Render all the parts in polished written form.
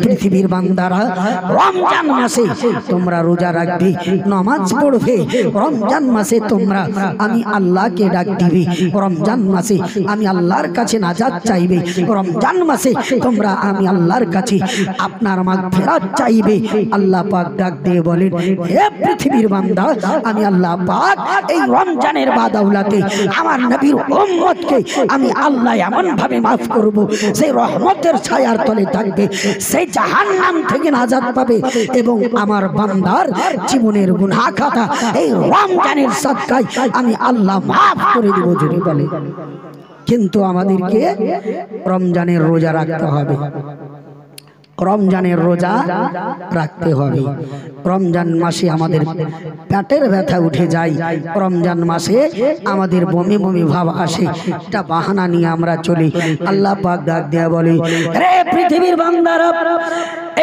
পৃথিবীর বান্দারা রমজান মাসে তোমরা রোজা রাখবে, নামাজ পড়বে, রমজান মাসে তোমরা আমি আল্লাহকে ডাক দিবে, রমজান মাসে আমি আল্লাহর কাছে নাজাত চাইবে, রমজান মাসে তোমরা আমি আল্লাহর কাছে আপনার মাগফিরাত চাইবে। আল্লাহ পাক ডাক দিয়ে বলেন, হে পৃথিবীর বান্দা, আমি আল্লাহ পাক এই রমজানের বাদাউলাতে আমার নবীর উম্মতকে আমি আল্লাহ এমন ভাবে মাফ করব, সেই রহমতের ছায়ার তলে থাকবে, সেই জাহান্নাম থেকে নাজাত পাবে এবং আমার বান্দার জীবনের গুনাহ খাতা এই রমজানের সাদকায় আমি আল্লাহ মাফ করে দেব। যদি বলে কিন্তু আমাদেরকে রমজানের রোজা রাখতে হবে, রমজানের রোজা রাখতে হবে। রমজান মাসে আমাদের পেটের ব্যথা উঠে যায়, রমজান মাসে আমাদের বমি বমি ভাব আসে, এটা বাহানা নিয়ে আমরা চলি। আল্লাহ পাক ডাক দেয়া বলে, রে পৃথিবীর বান্দারা,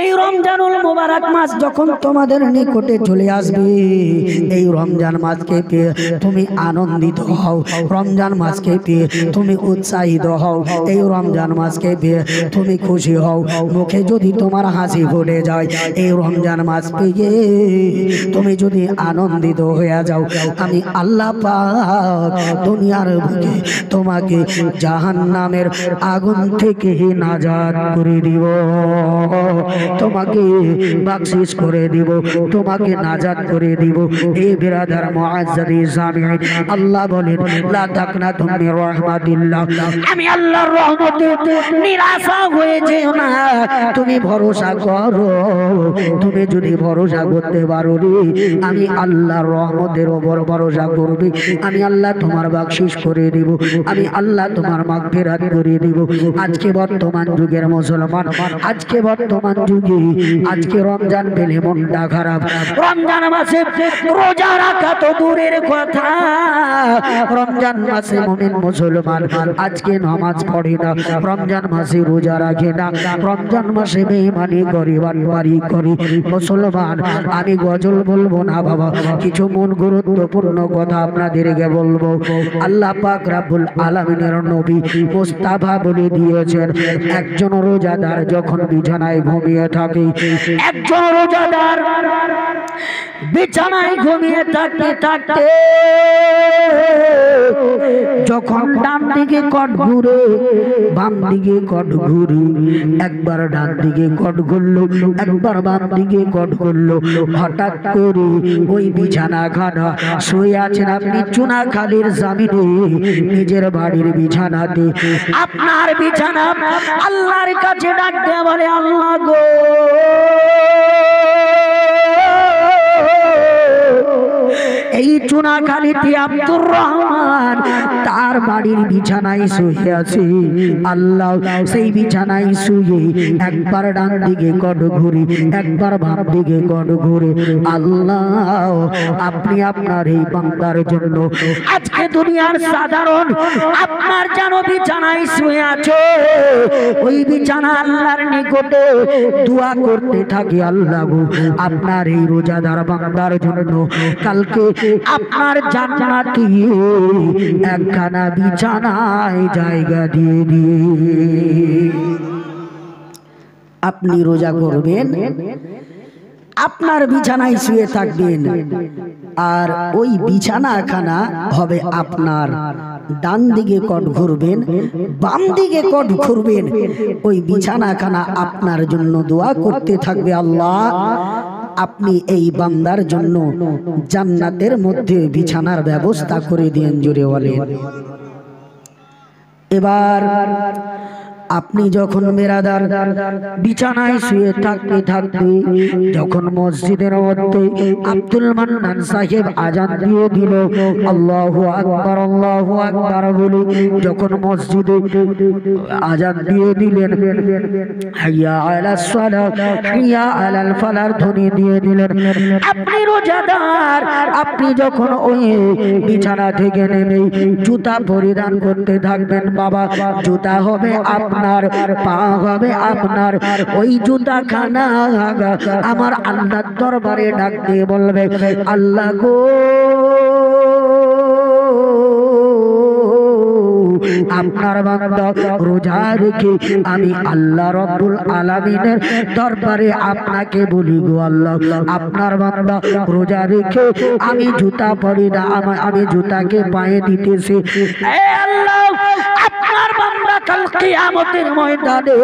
এই রমজানুল মুবারক মাস যখন তোমাদের নিকটে চলে আসবে, এই রমজান মাসকে পেয়ে তুমি আনন্দিত হও, রমজান মাসকে পেয়ে তুমি উৎসাহিত হও, এই রমজান মাসকে পেয়ে তুমি খুশি হও, মুখে যদি তোমার হাসি ফুটে যায়, এই রমজান মাস পেয়ে তুমি যদি আনন্দিত হয়ে যাও, আমি আল্লাহ পাক দুনিয়ার বুকে তোমাকে জাহান্নামের আগুন থেকে নাজাত করে দিব, তোমাকে বকশিশ করে দিব, তোমাকে নাজাত করে দিব। এই বিরাদার মুআজ্জাদি সামিঈন, আল্লাহ বলেন, লা তাকনাতু মির রাহমাতিল্লাহ, আমি আল্লাহর রহমতে নিরাশা হয়ে যেও না, তুমি ভরসা করো। তুমি যদি ভরসা করতে পারো রে, আমি আল্লাহর রহমতের উপর ভরসা করবে, আমি আল্লাহ তোমার বকশিশ করে দিব, আমি আল্লাহ তোমার মাগফিরাত করে দিব। আজকে বর্তমান যুগের মুসলমান, আজকে বর্তমান যুগে, আজকে রমজান পেলে মনটা খারাপ। রমজান মাসে রোজা রাখা তো দূরের কথা, রমজান মাসে মুমিন মুসলমান আজকে নামাজ পড়ে না, রমজান মাসে রোজা রাখে না, রমজান মাসে বেঈমানি করে, বাড়ি করে। মুসলমান, আমি গজল বলবো না বাবা, কিছু মন গুরুত্বপূর্ণ কথা আপনাদেরকে বলবো। আল্লাহ পাক রব্বুল আলামিনের নবী মুস্তাফা বলে দিয়েছেন, একজন রোজাদার যখন বিছানায় ঘুমিয়ে থাকে, একজন রোজাদার বিছানায় ঘুমিয়ে থাকতে থাকতে যখন ডান দিকে কট ঘুরে, বাম দিকে কট ঘুরে, একবার ডান দিকে কট ঘুরলো, একবার বাম দিকে কট ঘুরলো, হঠাৎ করে ওই বিছানাখানা শুয়ে আছেন আপনি চুনাখালীর জামিনে, নিজের বাড়ির বিছানাতে, আপনার বিছানা আল্লাহর কাছে ডাক দেয়া বলে, আল্লাহ গো, এই চুনাখালীতে আব্দুর রহমান তার বাড়ির বিছানায় শুয়ে আছে, আল্লাহ সেই বিছানায় শুয়ে একবার ডান দিকে কট ঘুরে, একবার বাম দিকে কট ঘুরে, আল্লাহ আপনি আপনার এই বান্দার জন্য আজকে দুনিয়ার সাধারণ আপনার যেন বিছানায় শুয়ে আছে, ওই বিছানা আল্লাহর নিকটে দোয়া করতে থাকে, আল্লাহ গো, আপনার এই রোজাদার বান্দার জন্য কালকে আপনার জান্নাতে একখানা বিছানায় জায়গা দিয়ে দিয়ে আপনি রোজা করবেন, আপনার বিছানায় শুয়ে থাকবেন, আর ওই বিছানাখানা হবে আপনার, ডান দিকে কট ঘুরবেন, বাম দিকে কট ঘুরবেন, ওই বিছানাখানা আপনার জন্য দোয়া করতে থাকবে, আল্লাহ আপনি এই বান্দার জন্য জান্নাতের মধ্যে বিছানার ব্যবস্থা করে দিন। জোরে বলেন। এবার আপনি যখন মেরাদার বিছানায় শুয়ে থাকতে থাকতে যখন মসজিদের মধ্যে আব্দুল মান্নান সাহেব আজান দিয়ে দিল, আল্লাহু আকবার আল্লাহু আকবার বলে যখন মসজিদে আজান দিয়ে দিলেন, হাইয়া আলাস সালাত হাইয়া আলাল ফালাহ ধ্বনি দিয়ে দিলেন, আপনি রোজাদার, আপনি যখন ওই বিছানা থেকে নেমে জুতা পরিধান করতে থাকবেন, বাবা জুতা হবে আপনার, পা হবে আপনার, ওই জুতা খানা আমার আল্লাহর দরবারে ডাক দিয়ে বলবে, আল্লাহ গো, আপনার বান্দা রোজা রেখে আমি আল্লাহ রব্বুল আলামিনের দরবারে আপনাকে বলি গো আল্লাহ, আপনার বান্দা রোজা রেখে আমি জুতা পরি না, আমি জুতাকে পায়ে দিতেছি। এ আল্লাহ, আপনার বান্দা কাল কিয়ামতের ময়দানে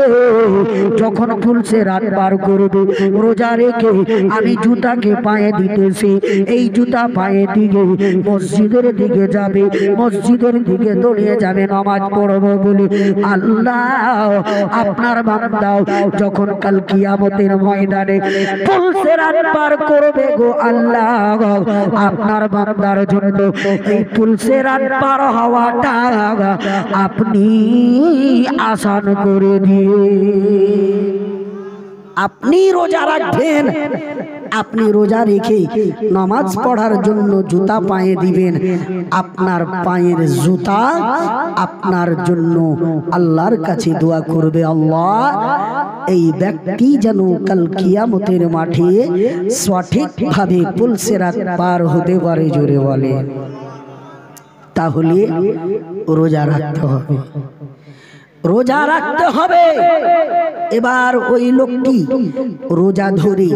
যখন ফুলসে রাত পার করবে, রোজা রেখে আমি জুতাকে পায়ে দিতেছি, এই জুতা পায়ে দিয়ে মসজিদের দিকে যাবে, মসজিদের দিকে দৌড়িয়ে যাবে নামাজ পড়বো বলে। আল্লাহ, আপনার বান্দা যখন কাল কিয়ামতের ময়দানে ফুলসে রাত পার করবে গো আল্লাহ, আপনার বান্দার জন্য এই ফুলসে রাত পার হওয়াটা আপনি আসান করে দিয়ে আপনি রোজা রাখবেন, আপনি রোজা রেখে নামাজ পড়ার জন্য জুতা পায়ে দিবেন। আপনার পায়ের জুতা আপনার জন্য আল্লাহর কাছে দোয়া করবে, আল্লাহ এই ব্যক্তি যেন কাল কিয়ামতের মাঠে সঠিকভাবে পুলসিরাত পার হতে পারে। জোরে বলে। তাহলে রোজা রাখতে হবে, রোজা রাখতে হবে। এবার ওই লোকটি রোজা ধরে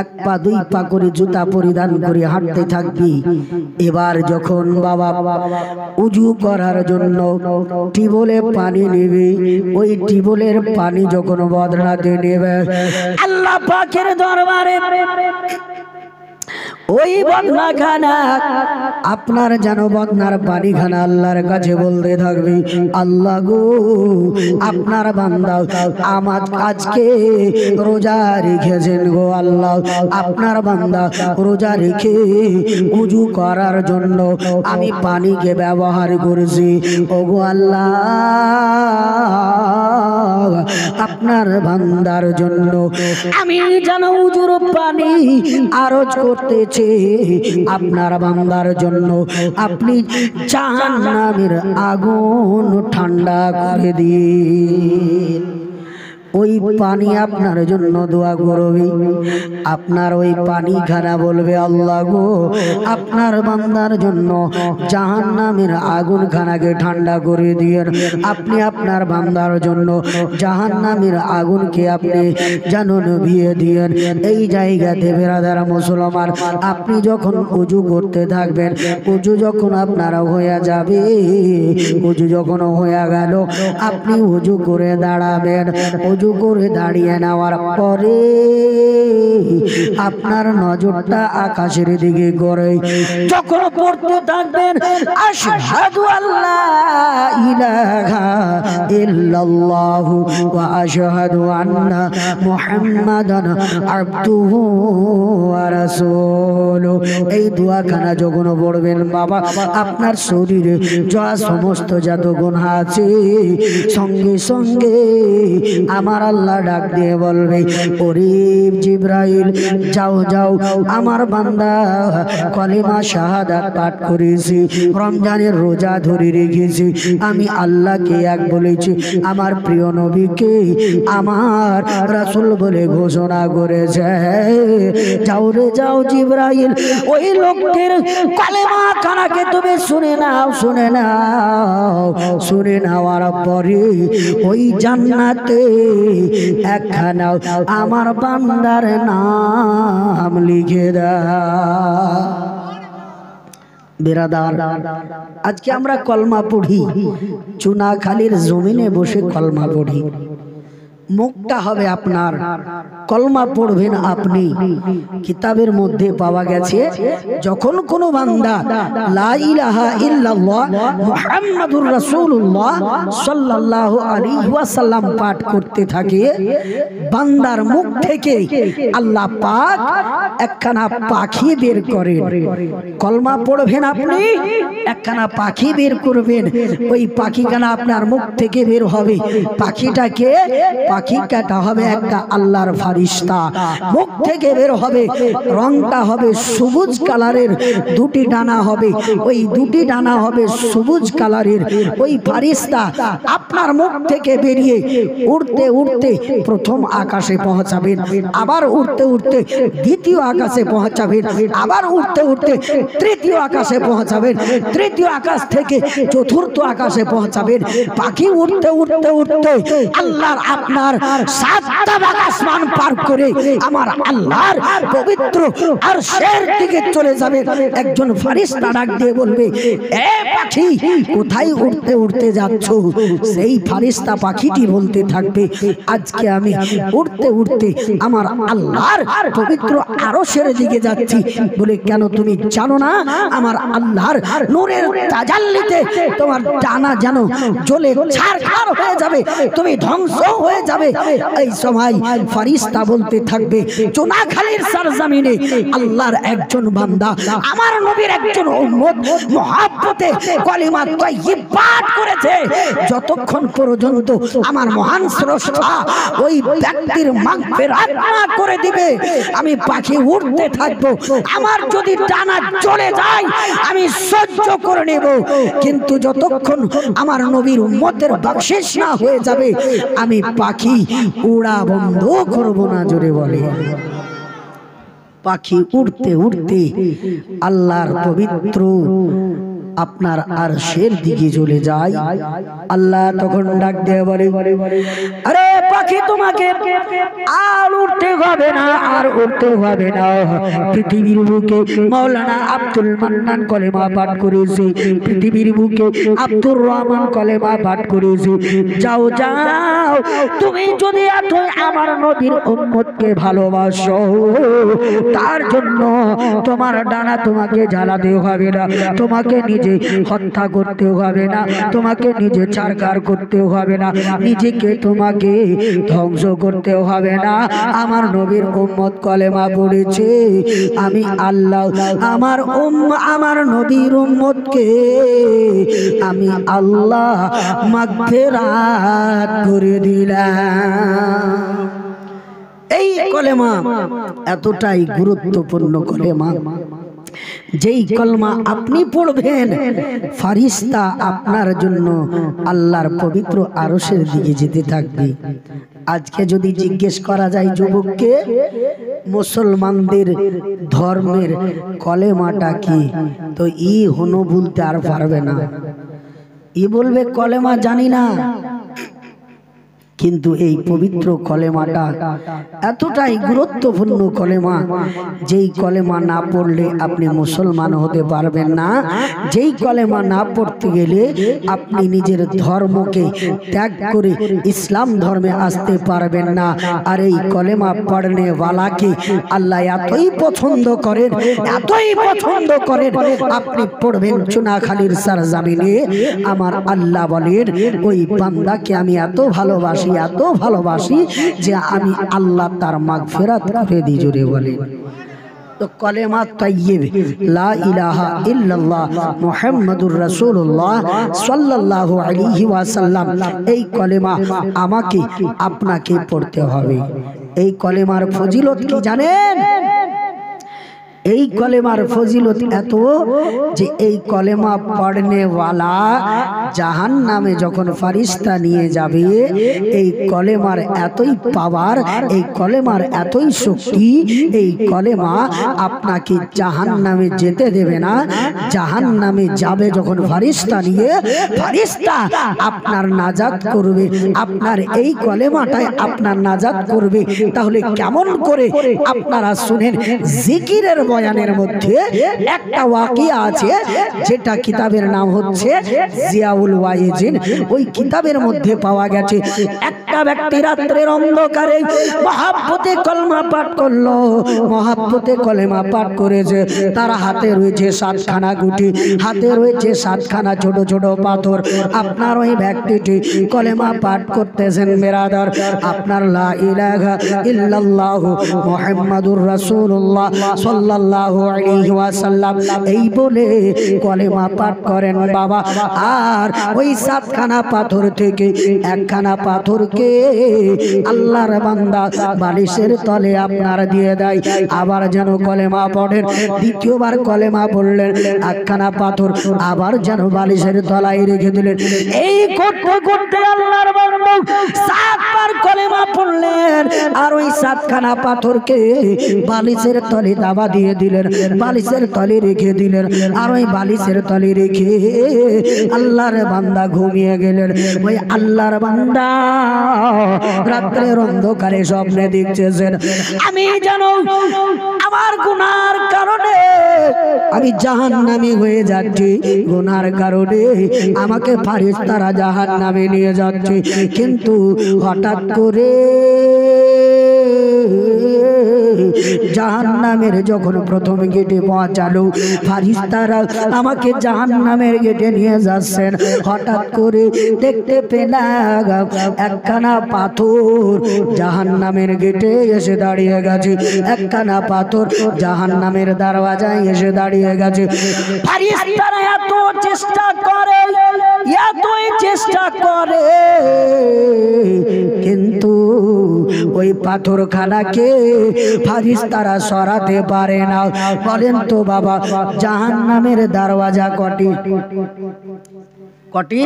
এক পা দুই পা করে জুতা পরিধান করে হাঁটতে থাকবে। এবার যখন বাবা উজু করার জন্য টিবলে পানি নেবে, ওই টিবলের পানি যখন বদলাতে নেবে, আল্লাহ পাকের দরবারে ওই বদনাখানা আপনার যেন বদনার পানিখানা আল্লাহর কাছে বলতে থাকবে, আল্লাহ গো, আপনার বান্দা আমার আজকে রোজা রেখেছেন গো আল্লাহ, আপনার বান্দা রোজা রেখে উজু করার জন্য আমি পানিকে ব্যবহার করেছি। ও গো আল্লাহ, আপনার বান্দার জন্য আমি যেন উজুর পানি আরজ করতেছি, আপনার বান্দার জন্য আপনি জাহান্নামের আগুন ঠান্ডা করে দিন। ওই পানি আপনার জন্য দোয়া করবে, আপনার ওই পানি খানা বলবে, আল্লাহ গো, আপনার বান্দার জন্য জাহান্নামের আগুন খানাকে ঠান্ডা করে দিয়েন। আপনি আপনার বান্দার জন্য জাহান্নামের আগুনকে আপনি যেন নিভিয়ে দিয়েন। এই জায়গাতে বেরাদার মুসলমান, আপনি যখন উজু করতে থাকবেন, উজু যখন আপনারা হয়ে যাবে, উজু যখন হয়ে গেল, আপনি উজু করে দাঁড়াবেন। উজু করে দাঁড়িয়ে নেওয়ার পরে আপনার নজরটা আকাশের দিকে করে যখন পড়তে থাকবেন, আশহাদু আল্লা ইলাহা ইল্লাল্লাহু ওয়া আশহাদু আন্না মুহাম্মাদান আবদুহু ওয়া রাসূলুহু, এই দোয়াখানা যখন পড়বেন বাবা, আপনার শরীরে যা সমস্ত যত গুনাহ আছে সঙ্গে সঙ্গে আমার আল্লাহ ডাক দিয়ে বলবে, ওরে জিবরাইল, যাও যাও, আমার বান্দা কলেমা শাহাদাত পাঠ করেছি, রমজানের রোজা ধরে রেখেছি, আমি আল্লাহকে এক বলেছি, আমার প্রিয় নবীকে আমার রাসূল বলে ঘোষণা করেছে। যাও রে যাও জিবরাইল, ওই লোকটির কলেমা খানাকে তুমি শুনে নাও, শুনে নাও, শুনে নেওয়ার পরে ওই জান্নাতে একখানা আমার বান্দার নাম লিখে দাও। বেরাদার, আজকে আমরা কলমা পড়ি, চুনাখালীর জমিনে বসে কলমা পড়ি। মুখটা হবে আপনার, কলমা পড়বেন আপনি। কিতাবের মধ্যে পাওয়া গেছে, যখন কোনো বান্দা লা ইলাহা ইল্লাল্লাহ মুহাম্মাদুর রাসূলুল্লাহ সাল্লাল্লাহু আলাইহি ওয়াসাল্লাম পাঠ করতে থাকে, বান্দার মুখ থেকে আল্লাহ পাক একখানা পাখি বের করেন। কলমা পড়বেন আপনি, একখানা পাখি বের করবেন, ওই পাখিখানা আপনার মুখ থেকে বের হবে। পাখিটাকে পাখি কাটা হবে একটা আল্লাহর ফারিস্তা, মুখ থেকে বের হবে, রংটা হবে সবুজ কালারের, দুটি ডানা হবে, ওই দুটি ডানা হবে সবুজ কালারের। ওই ফারিস্তা আপনার মুখ থেকে বেরিয়ে উড়তে উড়তে প্রথম আকাশে পৌঁছাবেন, আবার উড়তে উড়তে দ্বিতীয় আকাশে পৌঁছাবেন, আবার উড়তে উড়তে তৃতীয় আকাশে পৌঁছাবেন, তৃতীয় আকাশ থেকে চতুর্থ আকাশে পৌঁছাবেন। পাখি উড়তে উড়তে উড়তে আল্লাহর আপনার সাতটা আসমান পার করে আমার আল্লাহর পবিত্র আরশের দিকে চলে যাবে। একজন ফারিস্তা ডাক দিয়ে বলবে, এ পাখি কোথায় উড়তে উড়তে যাচ্ছ? সেই ফারিস্তা পাখিটি বলতে থাকবে, আজকে আমি উড়তে উড়তে আমার আল্লাহর পবিত্র আরশের দিকে যাচ্ছি। বলে, কেন তুমি জানো না আমার আল্লাহর নূরের তাজাল্লিতে তোমার ডানা যেন জ্বলে ছারখার হয়ে যাবে, তুমি ধ্বংস হয়ে যাবে। এই সময় ফারিস্তা বলতে থাকবে, চুনাখালীর সরজমিনে আল্লাহর একজন বান্দা আমার নবীর একজন উম্মত মুহাব্বতে কলিমা তাইয়্যিব পাঠ করেছে, যতক্ষণ পর্যন্ত আমার মহান স্রষ্টা ওই ব্যক্তির মাগফিরাত না করে দিবে আমি পাখি উড়তে থাকবো। আমার যদি ডানা চলে যায় আমি সহ্য করে নেব, কিন্তু যতক্ষণ আমার নবীর উম্মতের বখশিশ না হয়ে যাবে আমি পাখি উড়া বন্ধ করব না। জোরে বলে। পাখি উড়তে উড়তে আল্লাহর পবিত্র আপনার আরশের দিকে চলে যায়। আল্লাহ তখন ডাক দিয়ে বলে, আরে পাখি তোমাকে আর উড়তে হবে না, আর উড়তে হবে না। পৃথিবীর বুকে মাওলানা আব্দুল মান্নান কলেমা পাঠ করেছে, পৃথিবীর বুকে আব্দুর রহমান কলেমা পাঠ করেছে। যাও যাও, তুমি যদি এতই আমার নবীর উম্মতকে ভালোবাসো তার জন্য তোমার ডানা তোমাকে জ্বালাতে হবে না, তোমাকে নিজে হত্যা করতে হবে না, তোমাকে নিজে ছারখার করতে হবে না, নিজেকে তোমাকে ধ্বংস করতে হবে না। আমার নবীর উম্মত কলেমা পড়েছে, আমি আল্লাহ আমার নবীর উম্মতকে আমি আল্লাহ মাগফিরাত করে দিলাম। এই কলেমা এতটাই গুরুত্বপূর্ণ কলেমা, যেই কলমা আপনি পড়বেন ফারিস্তা আপনার জন্য আল্লাহর পবিত্র আরশের দিকে যেতে থাকবে। আজকে যদি জিজ্ঞেস করা যায় যুবককে, মুসলমানদের ধর্মের কলেমাটা কি, তো ই হনো বলতে আর পারবে না, ই বলবে কলেমা জানি না। কিন্তু এই পবিত্র কলেমাটা এতটাই গুরুত্বপূর্ণ কলেমা, যেই কলেমা না পড়লে আপনি মুসলমান হতে পারবেন না, যেই কলেমা না পড়তে গেলে আপনি নিজের ধর্মকে ত্যাগ করে ইসলাম ধর্মে আসতে পারবেন না। আর এই কলেমা পড়নে ওয়ালাকে আল্লাহ এতই পছন্দ করেন, এতই পছন্দ করেন, আপনি পড়বেন চুনাখালীর সরজমিনে আমার আল্লাহ বলেন ওই বান্দাকে আমি এত ভালোবাসি, এত ভালোবাসি যে আমি আল্লাহ তার মাগফিরাত করে দিই। জোরে বলে। তো কলেমা তাইয়্যিব লা ইলাহা ইল্লাল্লাহ মুহাম্মাদুর রাসূলুল্লাহ সাল্লাল্লাহু আলাইহি ওয়াসাল্লাম, এই কলেমা আমাকে আপনাকে পড়তে হবে। এই কলেমার ফজিলত কি জানেন? এই কলেমার ফজিলত এত যে এই কলেমা পড়নে ওয়ালা জাহান্নামে যখন ফারিস্তা নিয়ে যাবে, এই কলেমার এতই পাওয়ার, এই কলেমার এতই শক্তি, এই কলেমা আপনাকে জাহান্নামে যেতে দেবে না। জাহান্নামে যাবে যখন ফারিস্তা নিয়ে, ফারিস্তা আপনার নাজাত করবে, আপনার এই কলেমাটাই আপনার নাজাত করবে। তাহলে কেমন করে আপনারা শুনেন, জিকিরের বয়ানের মধ্যে একটা ওয়াকিয়া আছে, যেটা কিতাবের নাম হচ্ছে জিয়াউল ওয়াইজিন। ওই কিতাবের মধ্যে পাওয়া গেছে একটা ব্যক্তি রাত্রের অন্ধকারে মহাব্বতে কলমা পাঠ করলো, মহাব্বতে কলেমা পাঠ করেছে। তার হাতে রয়েছে 7খানা গুটি, হাতে রয়েছে 7খানা ছোট ছোট পাথর। আপনার ওই ব্যক্তিটি কলেমা পাঠ করতেছেন বেরাদার, আপনার লা ইলাহা ইল্লাল্লাহু মুহাম্মাদুর রাসূলুল্লাহ সাল্লাল্লাহু সাল্লাল্লাহু আলাইহি ওয়াসাল্লাম এই বলে কলেমা পাঠ করেন বাবা। আর ওই 7খানা পাথর থেকে একখানা পাথরকে আল্লাহর বান্দা বালিশের তলে আপনার দিয়ে দেয়। আবার যেন কলেমা পড়েন, দ্বিতীয়বার কলেমা পড়লেন, একখানা পাথর আবার যেন বালিশের তলায় রেখে দিলেন। এই করতে করতে আল্লাহর বান্দা 7বার কলেমা পড়লেন আর ওই 7খানা পাথরকে বালিশের তলে দাবা দিয়ে দিলেন, বালিশের তলে রেখে দিলেন। আর ওই বালিশের তলে রেখে আল্লাহর বান্দা ঘুমিয়ে গেলেন। ওই আল্লাহর বান্দা রাত্রের অন্ধকারে স্বপ্নে দেখতেছেন, আমি জানো আমার গুনার কারণে আমি জাহান্নামী হয়ে যাচ্ছি, গুনার কারণে আমাকে ফারিস্তারা জাহান্নামে নিয়ে যাচ্ছে। কিন্তু হঠাৎ করে জাহান্নামের যখন প্রথম গেটে পৌঁছালো, ফারিস্তারা আমাকে জাহান্নামের গেটে নিয়ে যাচ্ছেন। হঠাৎ করে দেখতে পেলাম একখানা পাথর জাহান্নামের গেটে এসে দাঁড়িয়ে গেছে, একখানা পাথর জাহান্নামের দরওয়াজায় এসে দাঁড়িয়ে গেছে। ফারিস্তারা এত চেষ্টা করে, এতই চেষ্টা করে, কিন্তু ওই পাথরখানাকে ফারিস্তারা সরাতে পারে না। বলেন তো বাবা, জাহান্নামের দরওয়াজা কটি? কটি?